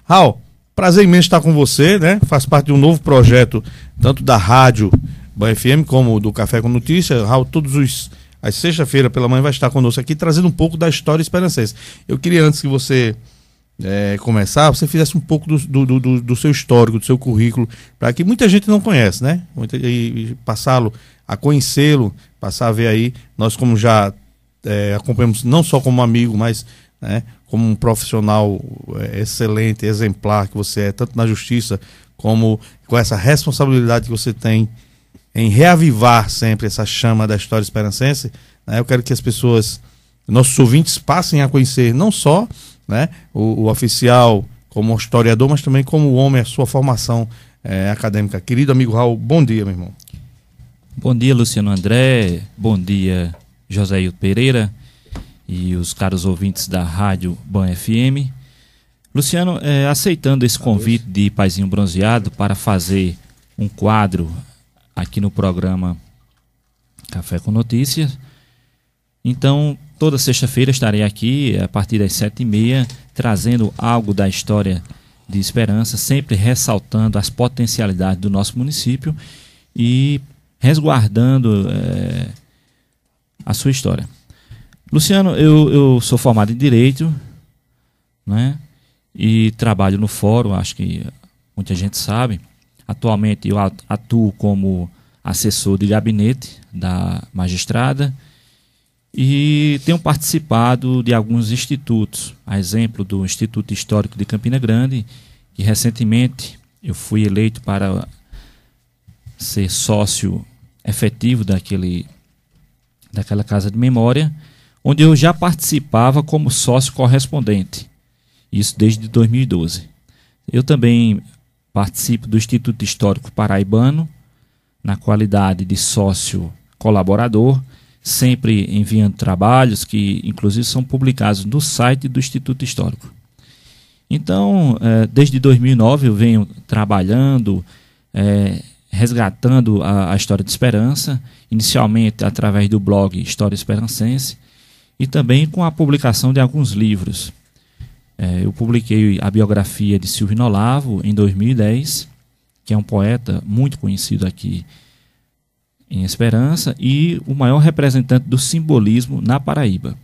Raul, prazer imenso estar com você, né? Faz parte de um novo projeto, tanto da Rádio Band FM como do Café com Notícia. Raul, as sexta-feira pela manhã vai estar conosco aqui, trazendo um pouco da história esperancense. Eu queria, antes que você começar, você fizesse um pouco do seu histórico, do seu currículo, para que muita gente não conhece, né? E passá-lo a conhecê-lo, passar a ver aí, nós como já acompanhamos, não só como amigo, mas como um profissional excelente, exemplar que você é, tanto na justiça, como com essa responsabilidade que você tem em reavivar sempre essa chama da história esperancense, né? Eu quero que as pessoas, nossos ouvintes, passem a conhecer não só, né, o oficial como historiador, mas também como homem, a sua formação acadêmica. Querido amigo Raul, bom dia, meu irmão. Bom dia, Luciano André, bom dia, Joséildo Pereira e os caros ouvintes da Rádio Band FM. Luciano, aceitando esse convite de Paizinho Bronzeado para fazer um quadro aqui no programa Café com Notícias, então toda sexta-feira estarei aqui a partir das 7h30 trazendo algo da história de Esperança, sempre ressaltando as potencialidades do nosso município e resguardando a sua história. Luciano, eu sou formado em Direito, né? E trabalho no Fórum, acho que muita gente sabe. Atualmente eu atuo como assessor de gabinete da magistrada e tenho participado de alguns institutos, a exemplo do Instituto Histórico de Campina Grande, que recentemente eu fui eleito para ser sócio efetivo daquela casa de memória, onde eu já participava como sócio correspondente, isso desde 2012. Eu também participo do Instituto Histórico Paraibano, na qualidade de sócio colaborador, sempre enviando trabalhos que inclusive são publicados no site do Instituto Histórico. Então, desde 2009 eu venho trabalhando, resgatando a história de Esperança, inicialmente através do blog História Esperancense e também com a publicação de alguns livros. Eu publiquei a biografia de Silvino Olavo em 2010, que é um poeta muito conhecido aqui em Esperança e o maior representante do simbolismo na Paraíba.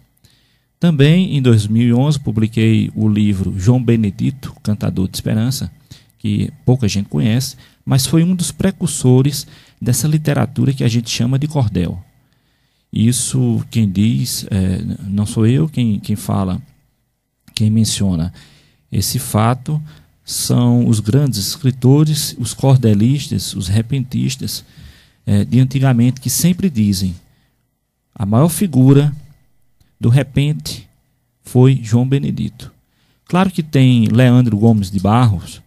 Também em 2011 publiquei o livro João Benedito, Cantador de Esperança, que pouca gente conhece, mas foi um dos precursores dessa literatura que a gente chama de cordel. Isso quem diz, não sou eu quem fala, quem menciona esse fato são os grandes escritores, os cordelistas, os repentistas de antigamente, que sempre dizem a maior figura do repente foi João Benedito. Claro que tem Leandro Gomes de Barros,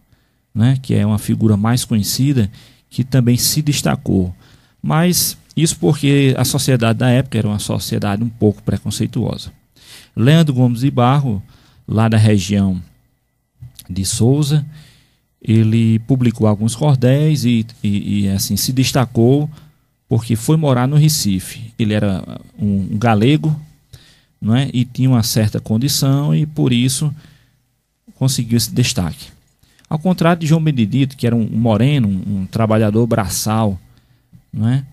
né, que é uma figura mais conhecida, que também se destacou, mas isso porque a sociedade da época era uma sociedade um pouco preconceituosa. Leandro Gomes de Barros, lá da região de Souza, ele publicou alguns cordéis e assim se destacou porque foi morar no Recife. Ele era um galego, não é? E tinha uma certa condição e por isso conseguiu esse destaque. Ao contrário de João Benedito, que era um moreno, um trabalhador braçal, não é?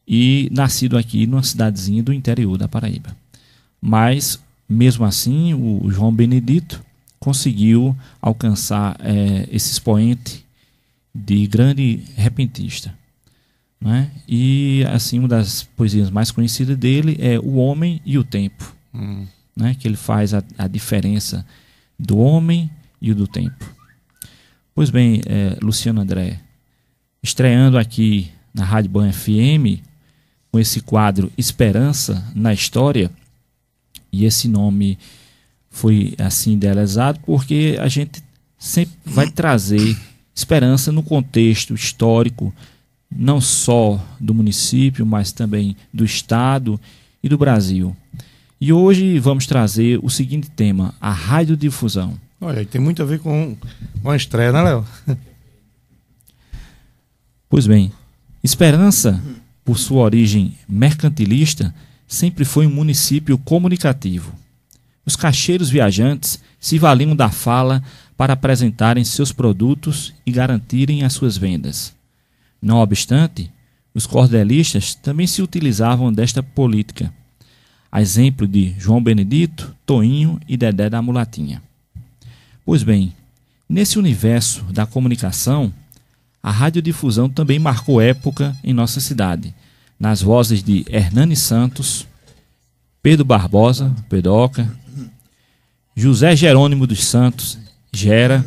E nascido aqui numa cidadezinha do interior da Paraíba. Mas, mesmo assim, o João Benedito conseguiu alcançar esse expoente de grande repentista, né? E assim, uma das poesias mais conhecidas dele é O Homem e o Tempo, né? Que ele faz a diferença do homem e do tempo. Pois bem, Luciano André, estreando aqui na Rádio Band FM com esse quadro Esperança na História, e esse nome foi assim idealizado porque a gente sempre vai trazer esperança no contexto histórico, não só do município, mas também do estado e do Brasil. E hoje vamos trazer o seguinte tema, a radiodifusão. Olha, tem muito a ver com a estreia, né, Léo? Pois bem, Esperança, por sua origem mercantilista, sempre foi um município comunicativo. Os caixeiros viajantes se valiam da fala para apresentarem seus produtos e garantirem as suas vendas. Não obstante, os cordelistas também se utilizavam desta política, a exemplo de João Benedito, Toinho e Dedé da Mulatinha. Pois bem, nesse universo da comunicação, a radiodifusão também marcou época em nossa cidade, nas vozes de Hernani Santos, Pedro Barbosa, Pedoca, José Jerônimo dos Santos, Gera,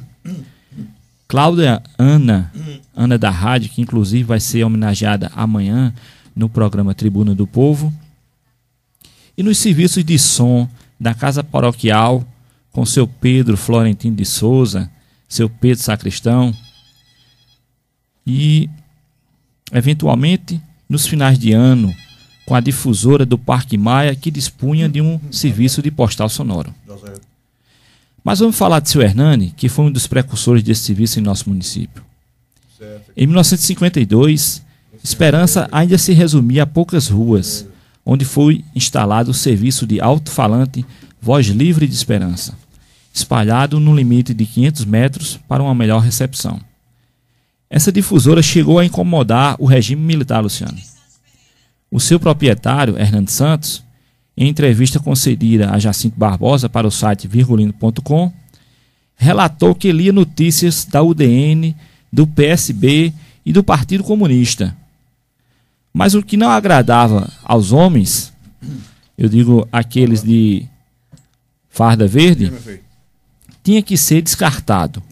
Cláudia Ana da Rádio, que inclusive vai ser homenageada amanhã no programa Tribuna do Povo, e nos serviços de som da Casa Paroquial, com seu Pedro Florentino de Souza, seu Pedro Sacristão, e, eventualmente, nos finais de ano, com a difusora do Parque Maia, que dispunha de um serviço de postal sonoro. Mas vamos falar de seu Hernani, que foi um dos precursores desse serviço em nosso município. Em 1952, Esperança ainda se resumia a poucas ruas, onde foi instalado o serviço de alto-falante Voz Livre de Esperança, espalhado no limite de 500 metros para uma melhor recepção. Essa difusora chegou a incomodar o regime militar, Luciano. O seu proprietário, Hernando Santos, em entrevista concedida a Jacinto Barbosa para o site virgulino.com, relatou que lia notícias da UDN, do PSB e do Partido Comunista. Mas o que não agradava aos homens, eu digo aqueles de farda verde, tinha que ser descartado.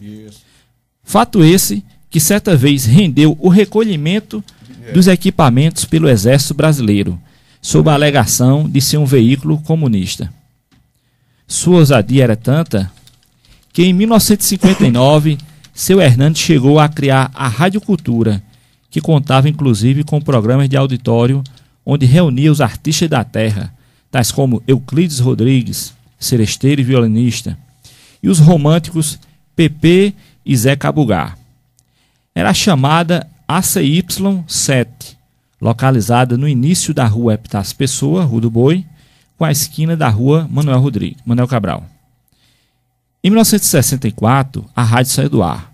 Fato esse que certa vez rendeu o recolhimento dos equipamentos pelo Exército Brasileiro, sob a alegação de ser um veículo comunista. Sua ousadia era tanta que em 1959 seu Hernani chegou a criar a Rádio Cultura, que contava inclusive com programas de auditório onde reunia os artistas da terra, tais como Euclides Rodrigues, seresteiro e violinista, e os românticos Pepe e Zé Cabugá. Era chamada ACY7, localizada no início da rua Epitácio Pessoa, Rua do Boi, com a esquina da rua Manuel Cabral. Em 1964, a rádio saiu do ar,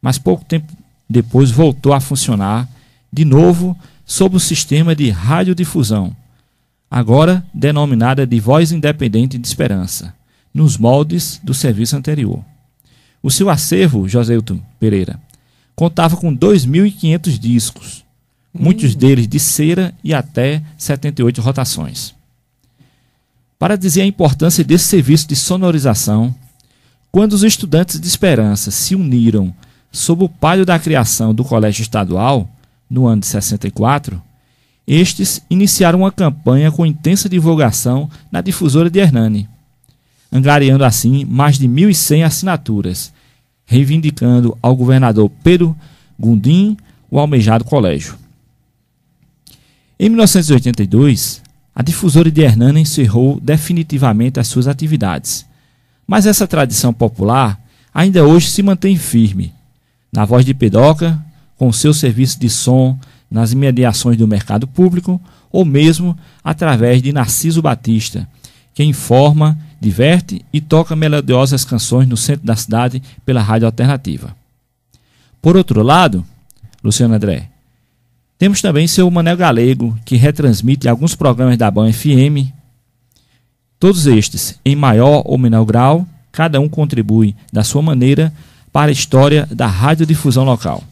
mas pouco tempo depois voltou a funcionar de novo sob o sistema de radiodifusão, agora denominada de Voz Independente de Esperança, nos moldes do serviço anterior. O seu acervo, Joséilton Pereira, contava com 2.500 discos, muitos deles de cera e até 78 rotações. Para dizer a importância desse serviço de sonorização, quando os estudantes de Esperança se uniram sob o palio da criação do Colégio Estadual, no ano de 64, estes iniciaram uma campanha com intensa divulgação na difusora de Hernani, angariando assim mais de 1.100 assinaturas, reivindicando ao governador Pedro Gundim o almejado colégio. Em 1982, a difusora de Hernani encerrou definitivamente as suas atividades, mas essa tradição popular ainda hoje se mantém firme, na voz de Pedoca, com seu serviço de som nas imediações do mercado público, ou mesmo através de Narciso Batista, que informa, diverte e toca melodiosas canções no centro da cidade pela rádio alternativa. Por outro lado, Luciano André, temos também seu Manel Galego, que retransmite alguns programas da Band FM. Todos estes, em maior ou menor grau, cada um contribui da sua maneira para a história da radiodifusão local.